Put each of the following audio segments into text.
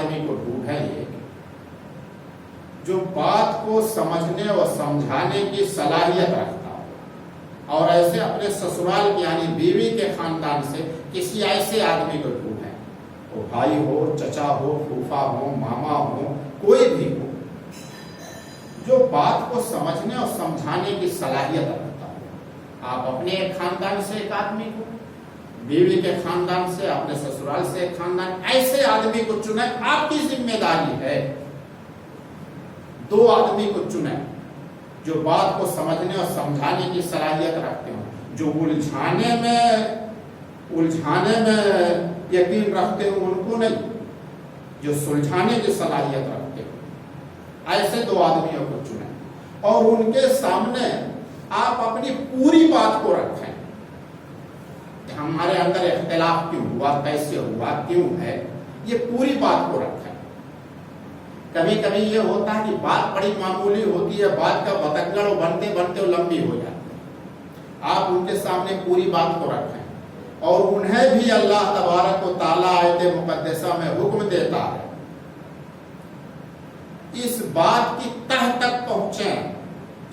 آدمی کو ڈھونڈیں یہ جو بات کو سمجھنے اور سمجھانے کی صلاحیت رکھتا ہو، اور ایسے اپنے سسرال کی یعنی بیوی کے خاندان سے کسی ایسے آدمی کو ڈھونڈیں، وہ بھائی ہو، چچا ہو، پھوپھا ہو، ماما ہو، کوئی بھی ہو، جو بات کو سمجھنے اور سمجھانے کی صلاحیت رکھتا ہو۔ آپ اپنے ایک خاندان سے ایک آدمی کو، بیوی کے خاندان سے، اپنے سسرال سے ایک خاندان، ایسے آدمی کو چنیں۔ آپ کی ذمہ داری ہے 2 آدمی کو چنیں جو بات کو سمجھنے اور سمجھانے کی صلاحیت رکھتے ہوں، جو الجھانے میں یقین رکھتے ہوں ان کو نہیں، جو سلجھانے کی صلاحیت رکھتے ہوں، ایسے 2 آدمیوں کو چنیں اور ان کے سامنے آپ اپنی پوری بات کو رکھیں کہ ہمارے اندر اختلاف کیوں ہوا، کیسے ہوا، کیوں ہے، یہ پوری بات کو رکھیں۔ کبھی کبھی یہ ہوتا ہے کہ بات بڑی معمولی ہوتی ہے، بات کا بتنگڑ بنتے بنتے لمبی ہو جاتی ہے۔ آپ ان کے سامنے پوری بات کو رکھیں اور انہیں بھی اللہ تبارک و تعالیٰ آیت مقدسہ میں حکم دیتا ہے اس بات کی تہ تک پہنچیں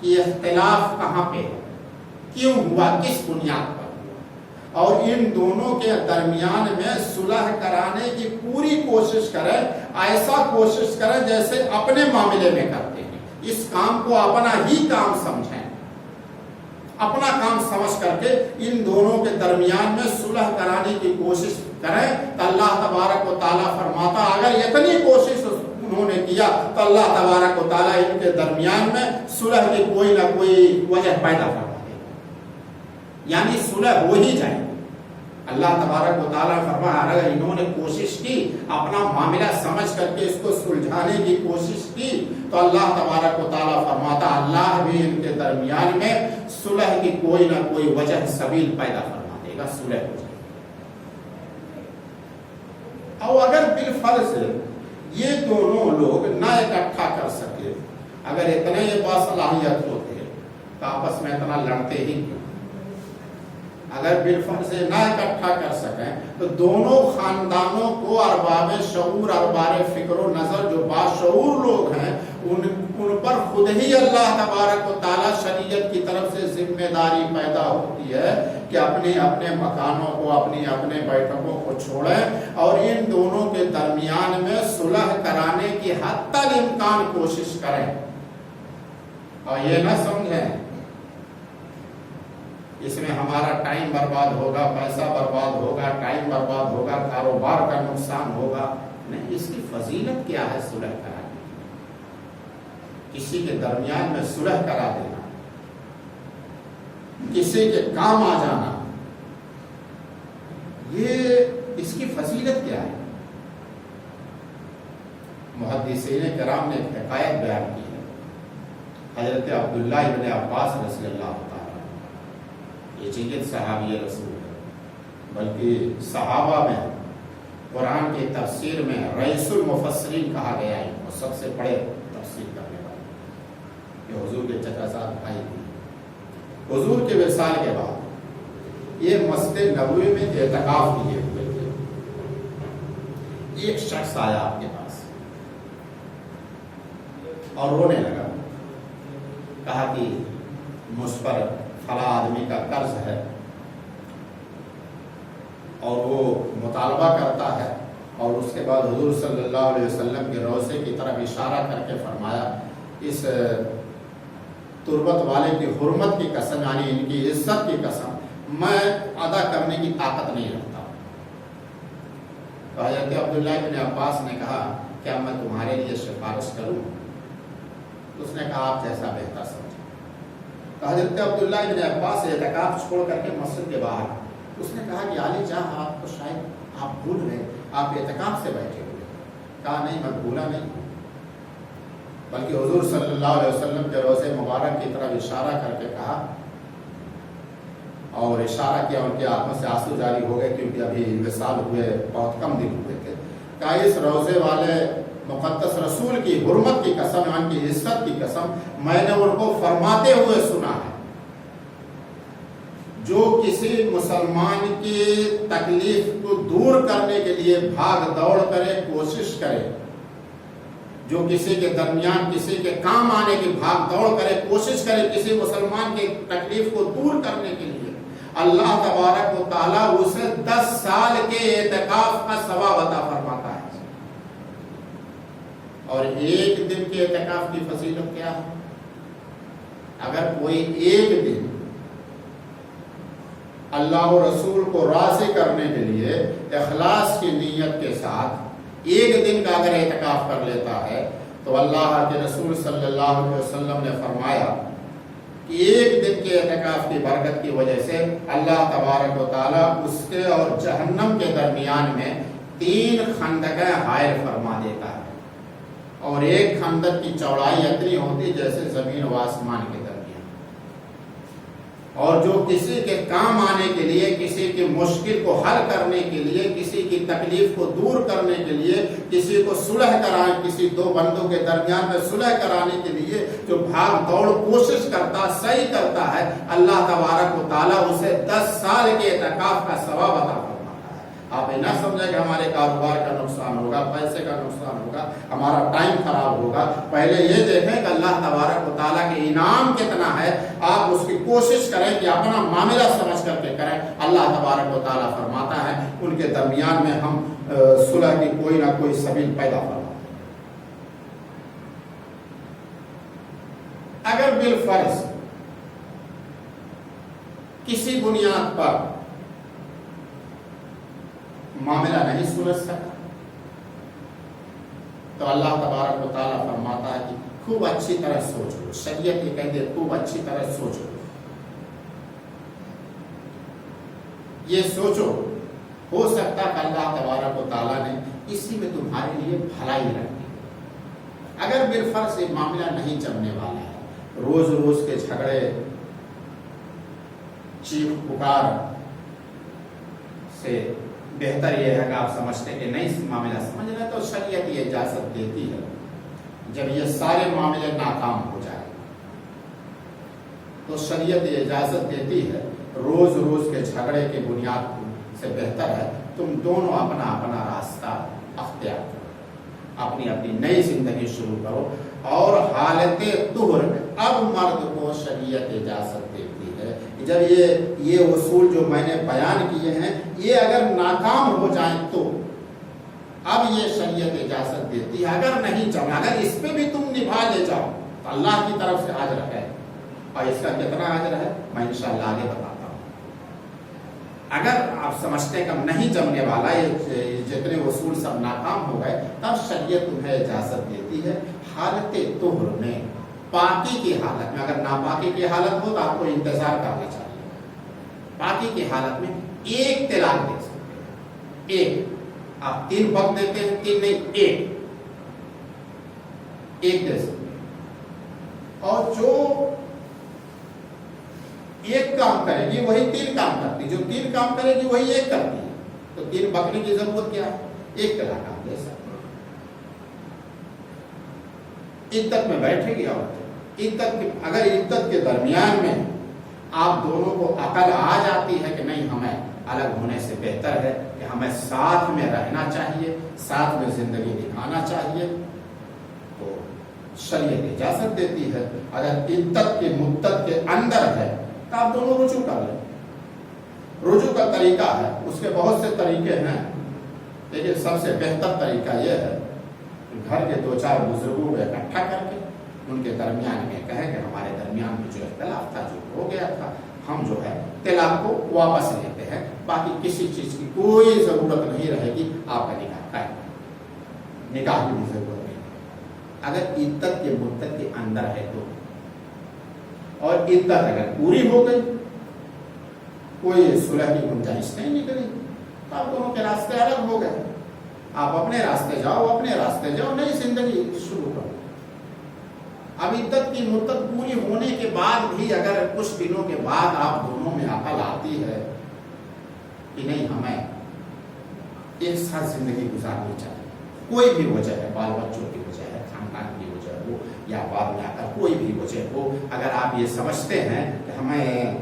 کہ اختلاف کہاں پہ ہے، کیوں ہوا، کس بنیاد پر ہوا، اور ان دونوں کے درمیان میں صلح کرانے کی پوری کوشش کریں، ایسا کوشش کریں جیسے اپنے معاملے میں کرتے ہیں۔ اس کام کو اپنا ہی کام سمجھیں، اپنا کام سمجھ کر کے ان دونوں کے درمیان میں صلح کرانے کی کوشش کریں تو اللہ تبارک و تعالیٰ فرماتا اگر اتنی کوشش انہوں نے کیا تو اللہ تبارک و تعالیٰ ان کے درمیان میں صلح کی کوئی نہ کوئی وجہ پیدا فرما دے گا، یعنی صلح ہو ہی جائے۔ اللہ تبارک و تعالیٰ فرمایا اگر انہوں نے کوشش کی، اپنا معاملہ سمجھ کر کے اس کو سلجھانے کی کوشش کی تو اللہ تبارک و تعالیٰ فرماتا اللہ بھی ان کے درمیان میں صلح کی کوئی نہ کوئی وجہ سبیل پیدا فرما دے گا، صلح ہو جائے گا۔ اور اگر بالفرض یہ دونوں لوگ نہ اکٹھا کر سکے، اگر اتنے یہ باصلاحیت ہوتے تو آپس میں اتنا لڑتے ہی کیوں؟ اگر بالفرض نہ اکٹھا کر سکیں تو دونوں خاندانوں کو ارباب شعور، ارباب فکر و نظر جو باشعور لوگ ہیں ان پر خود ہی اللہ تبارک و تعالیٰ شریعت کی طرف سے ذمہ داری پیدا ہوتی ہے کہ اپنے اپنے مکانوں کو، اپنے بیٹھکوں کو چھوڑیں اور ان دونوں کے درمیان میں صلح کرانے کی حتی الامکان کوشش کریں، اور یہ نہ سمجھیں اس میں ہمارا ٹائم برباد ہوگا، پیسہ برباد ہوگا، ٹائم برباد ہوگا، کاروبار کا نقصان ہوگا۔ نہیں، اس کی فضیلت کیا ہے صلح کرانے؟ کسی کے درمیان میں صلح کرا دینا، کسی کے کام آ جانا، یہ اس کی فضیلت کیا ہے؟ محدثین کرام نے ایک حکایت بیان کی ہے، حضرت عبداللہ ابن عباس رضی اللہ تعالیٰ، یہ جیت صحابی رسول ہے، بلکہ صحابہ میں قرآن کی تفسیر میں رئیس المفسرین کہا گیا ہے، وہ سب سے بڑے تفسیر کرنے والے، یہ حضور کے چچا صاحب بھائی تھے۔ حضور کے وصال کے بعد یہ مسجد نبوی میں اعتکاف کیے ہوئے تھے، ایک شخص آیا آپ کے پاس اور رونے لگا، کہا کہ مجھ پر فلاں آدمی کا قرض ہے اور وہ مطالبہ کرتا ہے، اور اس کے بعد حضور صلی اللہ علیہ وسلم کے روضے کی طرف اشارہ کر کے فرمایا اس تربت والے کی حرمت کی قسم، یعنی ان کی عزت کی قسم میں ادا کرنے کی طاقت نہیں رکھتا۔ تو حضرت عبداللہ بن عباس نے کہا کیا میں تمہارے لیے سفارش کروں؟ اس نے کہا آپ جیسا بہتر سمجھیں۔ تو حضرت عبداللہ بن عباس اعتکاف چھوڑ کر کے مسجد کے باہر، اس نے کہا کہ علی جہاں آپ کو شاید آپ بھول گئے، آپ اعتکاف سے بیٹھے ہوئے۔ کہا نہیں، میں بھولا نہیں، بلکہ حضور صلی اللہ علیہ وسلم کے روضے مبارک کی طرف اشارہ کر کے کہا، اور اشارہ کیا، ان کی آنکھوں سے آنسو جاری ہو گئے کیونکہ ابھی وصال ہوئے بہت کم دن ہوئے تھے۔ کہا اس روضے والے مقدس رسول کی حرمت کی قسم، ان کی عزت کی قسم، میں نے ان کو فرماتے ہوئے سنا ہے جو کسی مسلمان کی تکلیف کو دور کرنے کے لیے بھاگ دوڑ کرے، کوشش کرے، جو کسی کے درمیان کسی کے کام آنے کی بھاگ دوڑ کرے، کوشش کرے کسی مسلمان کی تکلیف کو دور کرنے کے لیے، اللہ تبارک و تعالیٰ اسے 10 سال کے اعتکاف کا ثواب عطا فرماتا ہے۔ اور ایک دن کے اعتکاف کی فضیلت کیا ہے؟ اگر کوئی ایک دن اللہ و رسول کو راضی کرنے کے لیے اخلاص کی نیت کے ساتھ ایک دن کا اگر اعتکاف کر لیتا ہے تو اللہ کے رسول صلی اللہ علیہ وسلم نے فرمایا کہ ایک دن کے اعتکاف کی برکت کی وجہ سے اللہ تبارک و تعالیٰ اس کے اور جہنم کے درمیان میں 3 خندقیں حائل فرما دیتا ہے، اور ایک خندق کی چوڑائی اتنی ہوتی جیسے زمین و آسمان کے درمیان۔ اور جو کسی کے کام آنے کے لیے، کسی کی مشکل کو حل کرنے کے لیے، کسی کی تکلیف کو دور کرنے کے لیے، کسی کو صلح کرانے، کسی 2 بندوں کے درمیان میں صلح کرانے کے لیے جو بھاگ دوڑ کوشش کرتا، صحیح کرتا ہے، اللہ تبارک و تعالیٰ اسے 10 سال کے اعتکاف کا ثواب عطا فرماتا ہے۔ آپ یہ نہ سمجھیں کہ ہمارے کاروبار کا نقصان ہوگا، پیسے کا نقصان ہوگا، ہمارا ٹائم خراب ہوگا۔ پہلے یہ دیکھیں کہ اللہ تبارک و تعالیٰ کے انعام کتنا ہے، آپ اس کی کوشش کریں کہ اپنا معاملہ سمجھ کر کے کریں۔ اللہ تبارک و تعالیٰ فرماتا ہے ان کے درمیان میں ہم صلح کی کوئی نہ کوئی سبیل پیدا فرماتے ہیں۔ اگر بالفرض کسی بنیاد پر معاملہ نہیں سلجھ سکا تو اللہ تبارک و تعالیٰ فرماتا ہے کہ خوب اچھی طرح سوچو۔ شریعت یہ کہتے ہیں خوب اچھی طرح سوچو، یہ سوچو ہو سکتا کہ اللہ تبارک و تعالیٰ نے اسی میں تمہارے لیے بھلائی رکھی۔ اگر بالفرض یہ معاملہ نہیں جمنے والا ہے، روز روز کے جھگڑے، چیخ پکار سے بہتر یہ ہے کہ آپ سمجھتے کہ نہیں معاملہ سمجھ رہے تو شریعت یہ اجازت دیتی ہے جب یہ سارے معاملے ناکام ہو جائے تو شریعت یہ اجازت دیتی ہے روز روز کے جھگڑے کی بنیاد سے بہتر ہے تم دونوں اپنا اپنا راستہ اختیار کرو، اپنی اپنی نئی زندگی شروع کرو۔ اور حالت طہر اب مرد کو شریعت اجازت دیتی ہے جب یہ اصول جو میں نے بیان کیے ہیں یہ اگر ناکام ہو جائیں تو اب یہ شریعت اجازت دیتی ہے، اگر نہیں جمع، اگر اس پہ بھی تم نبھا لے جاؤ تو اللہ کی طرف سے اجر ہے، اور اس کا کتنا اجر ہے میں انشاءاللہ آگے بتاتا ہوں۔ اگر آپ سمجھتے ہیں کہ نہیں جمنے والا، یہ جتنے اصول سب ناکام ہو گئے، تب شریعت تمہیں اجازت دیتی ہے حالت طہر میں، پاکی کی حالت میں، اگر ناپاکی کی حالت ہو تو آپ کو انتظار کرنا چاہیے، پاکی کی حالت میں ایک طلاق دے سکتے ہیں، ایک آپ 3 وقت دیتے ہیں، 3 نہیں ایک دے سکتے ہیں، اور جو ایک کام کرے گی وہی 3 کام کرتی، جو 3 کام کرے گی وہی ایک کرتی ہے، تو 3 بکنے کی ضرورت کیا ہے، ایک طلاق آپ دے سکتے ہیں۔ عدت میں بیٹھے گی عورت، اگر عدت کے درمیان میں آپ دونوں کو عقل آ جاتی ہے کہ نہیں ہمیں الگ ہونے سے بہتر ہے کہ ہمیں ساتھ میں رہنا چاہیے، ساتھ میں زندگی نبھانا چاہیے، تو شریعت اجازت دیتی ہے۔ اگر عدت کی مدت کے اندر ہے تو آپ دونوں رجوع کر لیں، رجوع کا طریقہ ہے، اس کے بہت سے طریقے ہیں، لیکن سب سے بہتر طریقہ یہ ہے گھر کے 2-4 بزرگوں کو اکٹھا کر کے ان کے درمیان میں کہیں کہ ہمارے درمیان میں جو اختلاف تھا، جو ہو گیا تھا، ہم جو ہے طلاق کو واپس لیتے ہیں، باقی کسی چیز کی کوئی ضرورت نہیں رہے گی، آپ کا نکاح قائم، نکاح کی بھی ضرورت نہیں۔ اگر عدت کے مدت کے اندر ہے تو، اور عدت اگر پوری ہو گئی، کوئی صلح کی گنجائش نہیں نکلی، تو آپ دونوں کے راستے الگ ہو گئے، آپ اپنے راستے جاؤ، اپنے راستے جاؤ، نئی زندگی شروع کرو۔ اب عدت کی مدت پوری ہونے کے بعد بھی اگر کچھ دنوں کے بعد آپ دونوں میں عقل آتی ہے کہ نہیں ہمیں ایک ساتھ زندگی گزارنی چاہیے، کوئی بھی وجہ ہے، بال بچوں کی وجہ ہے، خاندان کی وجہ ہو، یا بعد میں آ کر کوئی بھی وجہ ہو، اگر آپ یہ سمجھتے ہیں کہ ہمیں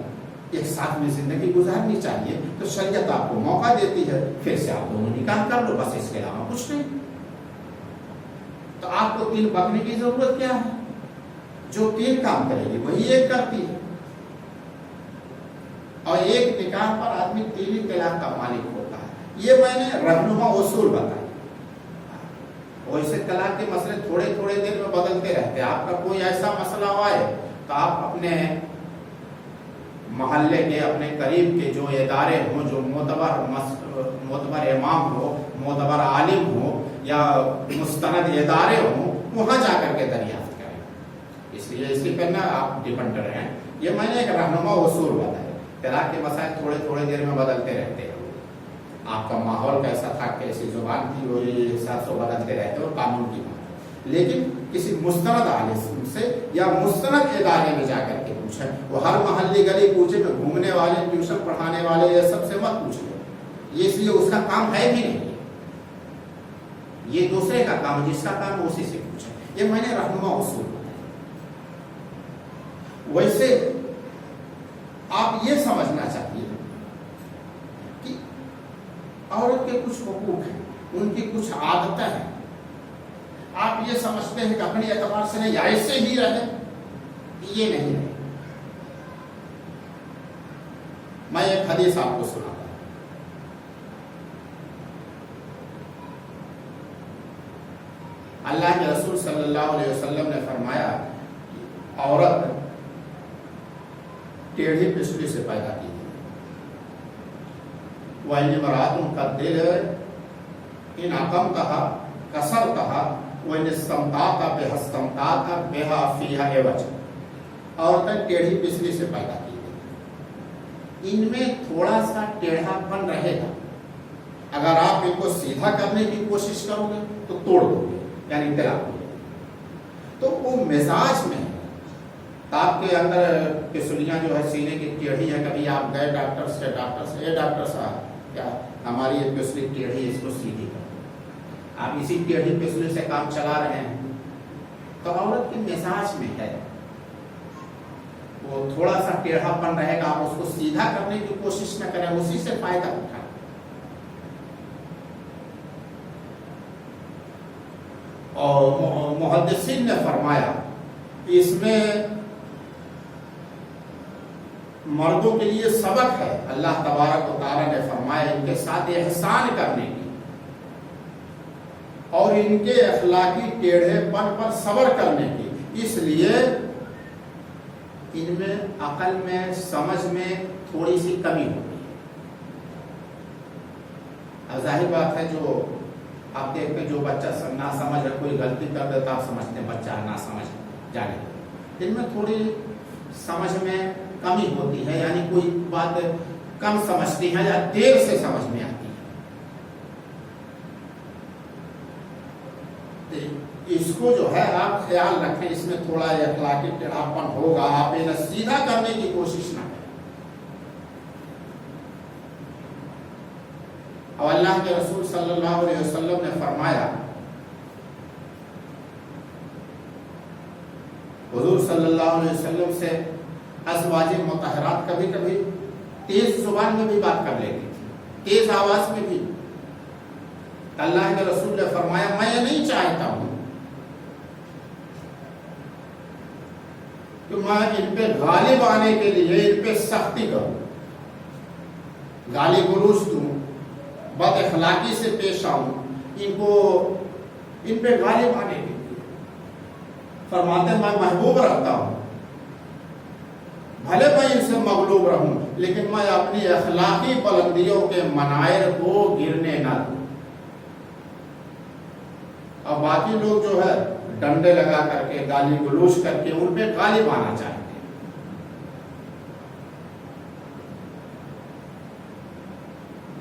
ایک ساتھ میں زندگی گزارنی چاہیے تو شریعت آپ کو موقع دیتی ہے، پھر سے آپ دونوں نکاح کر لو، بس اس کے علاوہ کچھ نہیں۔ تو آپ کو 3 بکنے کی ضرورت کیا ہے؟ جو 3 کام کرے گی وہی ایک کرتی ہے، اور ایک نکاح پر آدمی 3 طلاق کا مالک ہوتا ہے۔ یہ میں نے رہنما اصول بتائے۔ ویسے طلاق کے مسئلے تھوڑے تھوڑے دیر میں بدلتے رہتے ہیں۔ آپ کا کوئی ایسا مسئلہ ہوا ہے تو آپ اپنے محلے کے، اپنے قریب کے جو ادارے ہوں، جو معتبر امام ہو، معتبر عالم ہو یا مستند ادارے ہوں، وہاں جا کر کے دریافت کریں۔ اس لیے اس کی کرنا آپ ڈیپینڈر ہیں۔ یہ میں نے ایک رہنما اصول بتایا۔ طلاق کے مسائل تھوڑے تھوڑے دیر میں بدلتے رہتے ہیں۔ آپ کا ماحول کیسا تھا، کیسی زبان تھی، وہ حساب سے بدلتے رہتے اور قانون کی بات، لیکن کسی مستند عالم سے یا مستند ادارے میں جا کر کے پوچھیں۔ وہ ہر محلی گلی کوچے میں گھومنے والے، ٹیوشن پڑھانے والے، یہ سب سے مت پوچھیں، یہ اس لیے اس کا کام ہے بھی نہیں، یہ دوسرے کا کام، جس کا کام اسی سے پوچھیں۔ یہ میں نے رہنما اصول بتایا۔ ویسے آپ یہ سمجھنا چاہیے کہ عورت کے کچھ حقوق ہیں، ان کی کچھ عادتیں ہیں۔ آپ یہ سمجھتے ہیں کہ اپنے اعتبار سے نہیں، ایسے ہی رہے، یہ نہیں ہے۔ میں ایک حدیث آپ کو سناتا ہوں۔ اللہ کے رسول صلی اللہ علیہ وسلم نے فرمایا عورت ٹیڑھی پسلی سے پیدا کی گئی۔ وَإِنِ امْرَأَةٌ قَدْ إِنْ أَقَمْتَهَا كَسَرْتَهَا وَإِنِ اسْتَمْتَعْتَ بِهَا اسْتَمْتَعْتَ بِهَا فِيهَا عِوَجٌ۔ عورتیں ٹیڑھی پسلی سے پیدا کی گئی، ان میں تھوڑا سا ٹیڑھا پن رہے گا، اگر آپ ان کو سیدھا کرنے کی کوشش کرو گے تو توڑ دو گے، یعنی طلاق دو گے۔ تو وہ مزاج میں آپ کے اندر پسلیاں جو ہے سینے کی ٹیڑھی ہے، کبھی آپ گئے ڈاکٹر سے، اے ڈاکٹر صاحب کیا ہماری یہ پسلی ٹیڑھی ہے، اس کو سیدھی کرو، آپ اسی ٹیڑھی پسلی سے کام چلا رہے ہیں، تو عورت کے مزاج میں ہے، وہ تھوڑا سا ٹیڑھا پن رہے گا، آپ اس کو سیدھا کرنے کی کوشش نہ کریں، اسی سے فائدہ اٹھائیں۔ اور محدثین نے فرمایا اس میں مردوں کے لیے سبق ہے۔ اللہ تبارک و تعالیٰ نے فرمایا ان کے ساتھ احسان کرنے کی اور ان کے اخلاقی ٹیڑھے پن پر صبر کرنے کی، اس لیے ان میں عقل میں، سمجھ میں تھوڑی سی کمی ہوتی ہے۔ اب ظاہر بات ہے، جو آپ دیکھتے ہیں جو بچہ نہ سمجھ ہے، کوئی غلطی کر دیتا آپ سمجھتے ہیں بچہ نہ سمجھ جانے، ان میں تھوڑی سمجھ میں کمی ہوتی ہے، یعنی کوئی بات کم سمجھتی ہے یا دیر سے سمجھ میں آتی ہے۔ اس کو جو ہے آپ خیال رکھیں، اس میں تھوڑا اخلاقی ٹیڑھاپن ہوگا، آپ انہیں سیدھا کرنے کی کوشش نہ کریں۔ اور اللہ کے رسول صلی اللہ علیہ وسلم نے فرمایا، حضور صلی اللہ علیہ وسلم سے ازواج مطہرات کبھی کبھی تیز زبان میں بھی بات کر لیتی تھی، تیز آواز میں بھی۔ اللہ کے رسول نے فرمایا میں یہ نہیں چاہتا ہوں کہ میں ان پہ غالب آنے کے لیے ان پہ سختی کروں، گالی گلوچ دوں، بد اخلاقی سے پیش آؤں، ان پہ غالب آنے کے لیے۔ فرماتے میں محبوب رکھتا ہوں، بھلے میں ان سے مغلوب رہوں، لیکن میں اپنی اخلاقی بلندیوں کے منائر کو گرنے نہ دوں۔ اور باقی لوگ جو ہے ڈنڈے لگا کر کے، گالی گلوچ کر کے ان پہ غالب آنا چاہتے ہیں۔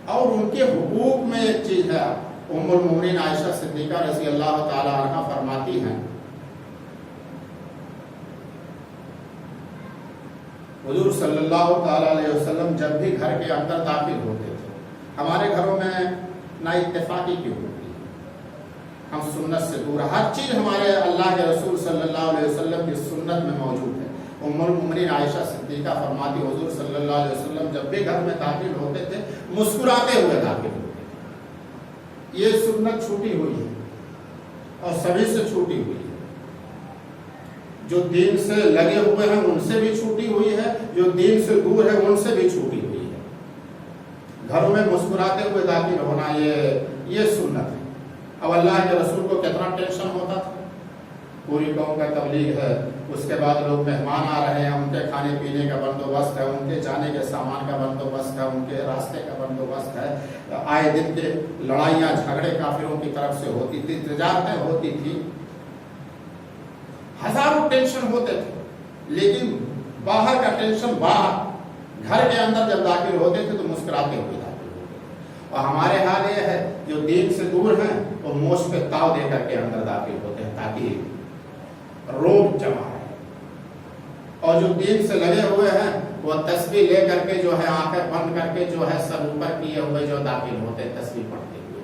اور ان کے حقوق میں ایک چیز ہے، ام المؤمنین عائشہ صدیقہ رضی اللہ تعالی عنہ فرماتی ہیں، حضور صلی اللہ تعالی علیہ وسلم جب بھی گھر کے اندر داخل ہوتے تھے، ہمارے گھروں میں نہ اتفاقی کی ہوتی، ہم سنت سے دور، ہر چیز ہمارے اللہ کے رسول صلی اللہ علیہ وسلم کی سنت میں موجود ہے، ام المؤمنین عائشہ صدیقہ فرماتی حضور صلی اللہ علیہ وسلم جب بھی گھر میں داخل ہوتے تھے مسکراتے ہوئے داخل ہوتے تھے. یہ سنت چھوٹی ہوئی ہے اور سبھی سے چھوٹی ہوئی ہے. جو دین سے لگے ہوئے ہیں ان سے بھی چھوٹی ہوئی ہے, جو دین سے دور ہے ان سے بھی چھوٹی ہوئی ہے. گھروں میں مسکراتے ہوئے داخل ہونا یہ سنت ہے. اب اللہ کے رسول کو کتنا ٹینشن ہوتا تھا, پوری قوم کا تبلیغ ہے, اس کے بعد لوگ مہمان آ رہے ہیں, ان کے کھانے پینے کا بندوبست ہے, ان کے جانے کے سامان کا بندوبست ہے, ان کے راستے کا بندوبست ہے. آئے دن کے لڑائیاں جھگڑے کافروں کی طرف سے ہوتی تھی, تجارتیں ہوتی تھی, ہزاروں ٹینشن ہوتے تھے. لیکن باہر کا ٹینشن باہر, گھر کے اندر جب داخل ہوتے تھے تو مسکراتے ہوئے داخل ہوتے تھے. اور ہمارے حال یہ ہے جو دین سے دور ہیں وہ موش پہ تاؤ دے کر کے اندر داخل ہوتے ہیں تاکہ روب جمع ہے, اور جو دین سے لگے ہوئے ہیں وہ تسبیح لے کر کے جو ہے آنکھیں بند کر کے جو ہے سر اوپر کیے ہوئے جو داخل ہوتے ہیں تسبیح پڑھتے ہوئے.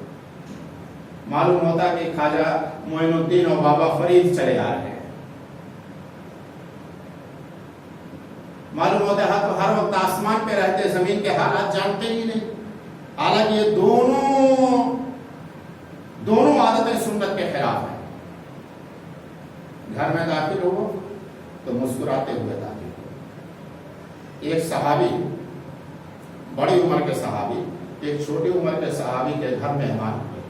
معلوم ہوتا کہ خواجہ معین الدین اور بابا فرید چلے آ رہے ہیں. معلوم ہوتا ہے تو ہر وقت آسمان پہ رہتے, زمین کے حالات جانتے ہی نہیں. حالانکہ یہ دونوں عادتیں سنت کے خلاف ہیں. گھر میں داخل ہو تو مسکراتے ہوئے داخل ہو. ایک صحابی, بڑی عمر کے صحابی, ایک چھوٹی عمر کے صحابی کے گھر مہمان ہوئے.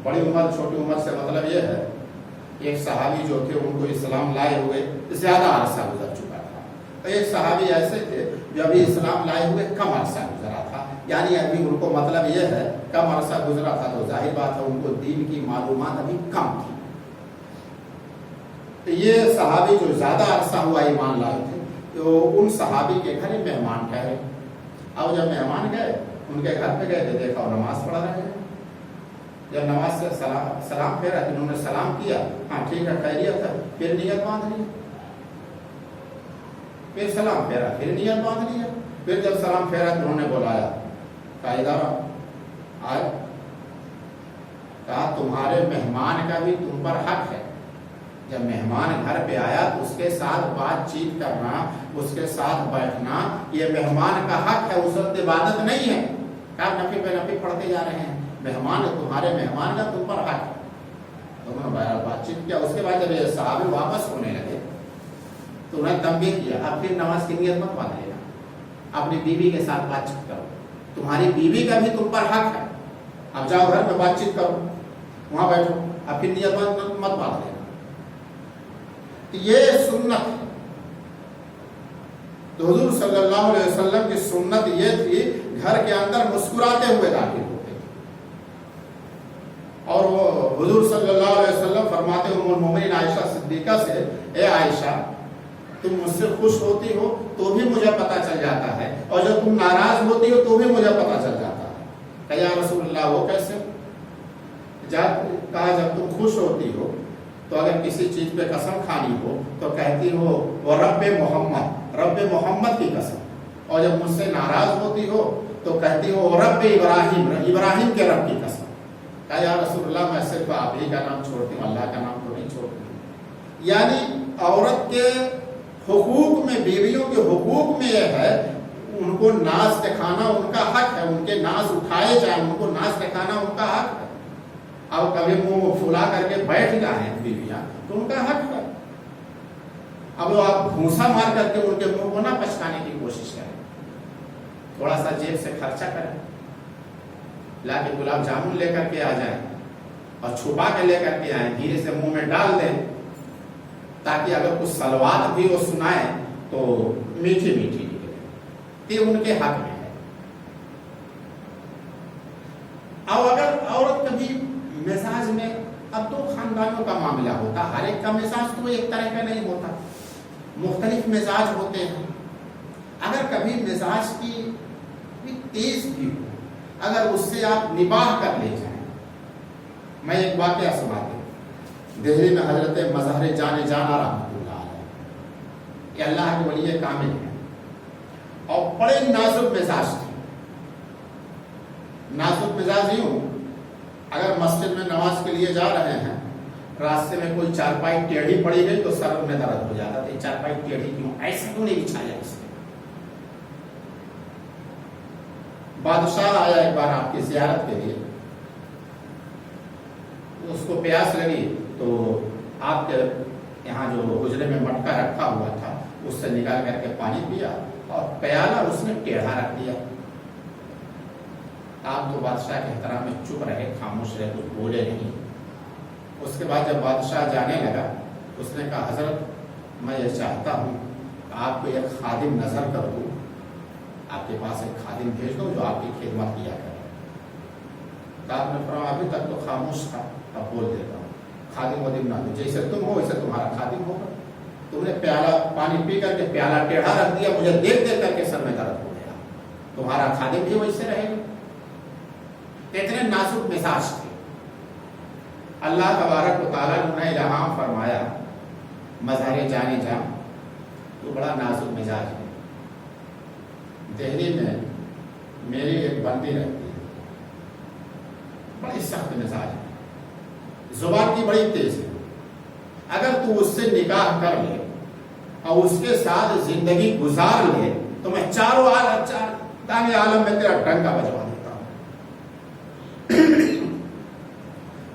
بڑی عمر چھوٹی عمر سے مطلب یہ ہے ایک صحابی جو تھے ان کو اسلام لائے ہوئے زیادہ عرصہ گزر چکا تھا, اور ایک صحابی ایسے تھے جو ابھی اسلام لائے ہوئے کم عرصہ گزرا تھا. یعنی ابھی ان کو مطلب یہ ہے کم عرصہ گزرا تھا تو ظاہر بات ہے ان کو دین کی معلومات ابھی کم تھی. یہ صحابی جو زیادہ عرصہ ہوا ایمان لائے تھے تو ان صحابی کے گھر مہمان ٹھہرے. اب جب مہمان گئے ان کے گھر پہ گئے تو دیکھا وہ نماز پڑھ رہے ہیں. جب نماز سے سلام پھیرا تو انہوں نے سلام کیا, ہاں ٹھیک ہے خیریت ہے, پھر نیت باندھ لی, پھر سلام پھیرا, پھر نیت باندھ لیا. پھر جب سلام پھیرا تو انہوں نے بلایا, کہا ادارہ آئے, کہا تمہارے مہمان کا بھی تم پر حق ہے. جب مہمان گھر پہ آیا تو اس کے ساتھ بات چیت کرنا, اس کے ساتھ بیٹھنا یہ مہمان کا حق ہے, اس وقت عبادت نہیں ہے. کہا نفی پہ نفی پڑھتے جا رہے ہیں, مہمان تمہارے مہمان کا تم پر حق ہے. تو انہوں نے بہرحال بات چیت کیا. اس کے بعد جب یہ صحابی واپس ہونے لگے تو انہیں تنبیہ کیا, اب پھر نماز کی نیت مت باندھ لینا, اپنی بیوی کے ساتھ بات چیت کرو, تمہاری بیوی کا بھی تم پر حق ہے. اب جاؤ گھر میں بات چیت کرو, وہاں بیٹھو, اب پھر نیت مت باندھ لینا. یہ سنت ہے. تو حضور صلی اللہ علیہ وسلم کی سنت یہ تھی گھر کے اندر مسکراتے ہوئے داخل ہوتے تھے. اور وہ حضور صلی اللہ علیہ وسلم فرماتے ام المؤمنین عائشہ صدیقہ سے, اے عائشہ تم مجھ سے خوش ہوتی ہو تو بھی مجھے پتا چل جاتا ہے, اور جب تم ناراض ہوتی ہو تو بھی مجھے پتا چل جاتا ہے. کہ یا رسول اللہ وہ کیسے؟ کہا جب تم خوش ہوتی ہو تو اگر کسی چیز پہ قسم کھانی ہو تو کہتی ہو وہ رب محمد کی قسم, اور جب مجھ سے ناراض ہوتی ہو تو کہتی ہو وہ رب ابراہیم کے رب کی قسم. کہا یا رسول اللہ میں صرف آپ ہی کا نام چھوڑتی ہوں, اللہ کا نام تو نہیں چھوڑتی. یعنی عورت کے حقوق میں, بیویوں کے حقوق میں یہ ہے ان کو ناز دکھانا ان کا حق ہے, ان کے ناز اٹھائے جائیں, ان کو ناز دکھانا ان کا حق ہے. اب کبھی منہ پھلا کر کے بیٹھ جائیں بیویاں تو ان کا حق ہے. اب آپ گھونسا مار کر کے ان کے منہ کو نہ پچکانے کی کوشش کریں, تھوڑا سا جیب سے خرچہ کریں, لا کے گلاب جامن لے کر کے آ جائیں اور چھپا کے لے کر کے آئیں, دھیرے سے منہ میں ڈال دیں تاکہ اگر کچھ سلوات بھی وہ سنائے تو میٹھی میٹھی نکلے. یہ ان کے حق میں ہے. اور اگر عورت کبھی مزاج میں, اب تو خاندانوں کا معاملہ ہوتا, ہر ایک کا مزاج تو ایک طرح کا نہیں ہوتا, مختلف مزاج ہوتے ہیں. اگر کبھی مزاج کی تیز بھی ہو, اگر اس سے آپ نباہ کر لے جائیں. میں ایک واقعہ سناتا ہوں. دہلی میں حضرت مظہر جان جانا رحمۃ اللہ علیہ, یہ اللہ کے ولی کامل ہیں اور بڑے نازک مزاج تھے. نازک مزاج یوں, اگر مسجد میں نماز کے لیے جا رہے ہیں راستے میں کوئی چارپائی ٹیڑھی پڑی گئی تو سر میں درد ہو جاتا تھا، چارپائی ٹیڑھی کیوں، ایسے کیوں نہیں بچھایا اس نے۔ بادشاہ آیا ایک بار آپ کی زیارت کے لیے، اس کو پیاس لگی تو آپ کے یہاں جو حجرے میں مٹکا رکھا ہوا تھا اس سے نکال کر کے پانی پیا اور پیالہ اس نے ٹیڑھا رکھ دیا۔ آپ تو بادشاہ کے احترام میں چپ رہے، خاموش رہے، کچھ بولے نہیں۔ اس کے بعد جب بادشاہ جانے لگا اس نے کہا حضرت میں یہ چاہتا ہوں آپ کو ایک خادم نظر کر دوں، آپ کے پاس ایک خادم بھیج دو جو آپ کی خدمت کیا کرے۔ تو آپ نے فرمایا ابھی تک تو خاموش تھا، اب بول دیتا ہوں، خادم ودیم نہ دو، جیسے تم ہو ویسے تمہارا خادم ہوگا۔ تم نے پیالہ پانی پی کر کے پیالہ ٹیڑھا رکھ دیا، مجھے دیکھ دیکھ کر کے سر میں درد ہو گیا، تمہارا خادم بھی ویسے رہے گا۔ اتنے نازک مزاج تھے۔ اللہ تبارک و تعالیٰ نے انہیں الہام فرمایا مظہر جانے جا تو بڑا نازک مزاج ہے۔ دہلی میں میری ایک بندی رہتی ہے، بڑی سخت مزاج ہے، زبان کی بڑی تیز ہے۔ اگر تو اس سے نکاح کر لے اور اس کے ساتھ زندگی گزار لے تو میں چاروں دانے عالم میں تیرا ڈنکا بجوا دیتا ہوں۔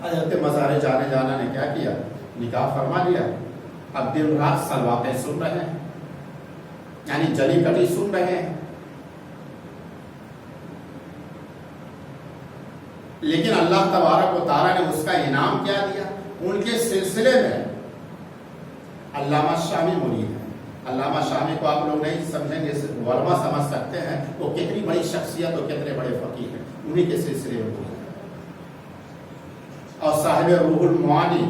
حضرت مزار جانے جانا نے کیا کیا، نکاح فرما لیا۔ اب دن رات سلواتے سن رہے ہیں، یعنی جلی کٹی سن رہے ہیں۔ لیکن اللہ تبارک و تعالیٰ نے اس کا انعام کیا دیا، ان کے سلسلے میں علامہ شامی مرید ہے۔ علامہ شامی کو آپ لوگ نہیں سمجھیں گے، علماء سمجھ سکتے ہیں وہ کتنی بڑی شخصیت اور کتنے بڑے فقیر ہیں، انہی کے سلسلے میں مرید ہے۔ اور صاحب روح المعانی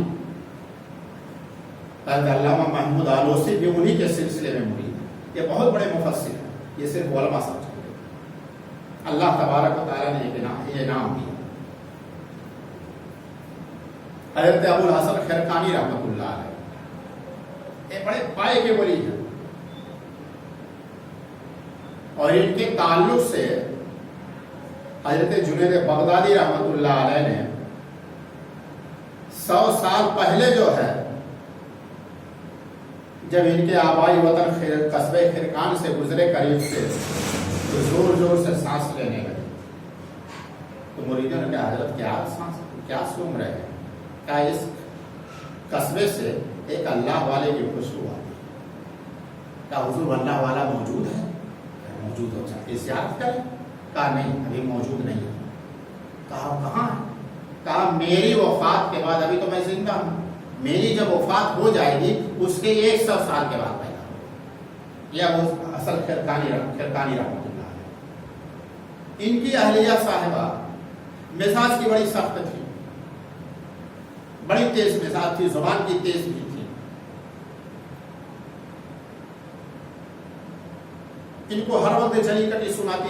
علامہ محمود آلوسی بھی انہی کے سلسلے میں مرید ہے۔ یہ بہت بڑے مفسر ہیں، یہ صرف علماء سمجھتے ہیں۔ اللہ تبارک و تعالیٰ نے یہ انعام دیا۔ حضرت ابو الحسن خرقانی رحمۃ اللہ علیہ ایک بڑے پائے کے ولی ہیں، اور ان کے تعلق سے حضرت جنید بغدادی رحمۃ اللہ علیہ نے 100 سال پہلے جو ہے جب ان کے آبائی وطن قصبے خرقان سے گزرے قریب سے تو زور زور سے سانس لینے لگے، تو مریدوں نے کہا حضرت کیا سن رہے ہیں؟ کہا اس قصبے سے ایک اللہ والے کی خوشبو آتی ہے۔ کہا حضور اللہ والا موجود ہے؟ موجود ہو چاہتے زیارت کریں؟ کہا نہیں ابھی موجود نہیں ہے۔ کہا کہاں ہے؟ کہا میری وفات کے بعد، ابھی تو میں زندہ ہوں، میری جب وفات ہو جائے گی اس کے 100 سال کے بعد پیدا ہوگا۔ یہ وہ اصل خرقانی رحمۃ اللہ ہے۔ ان کی اہلیہ صاحبہ مزاج کی بڑی سخت تھی، بڑی تیز مزاج تھی، زبان کی تیز بھی تھی۔ ان کو ہر وقت جلی کٹی سناتی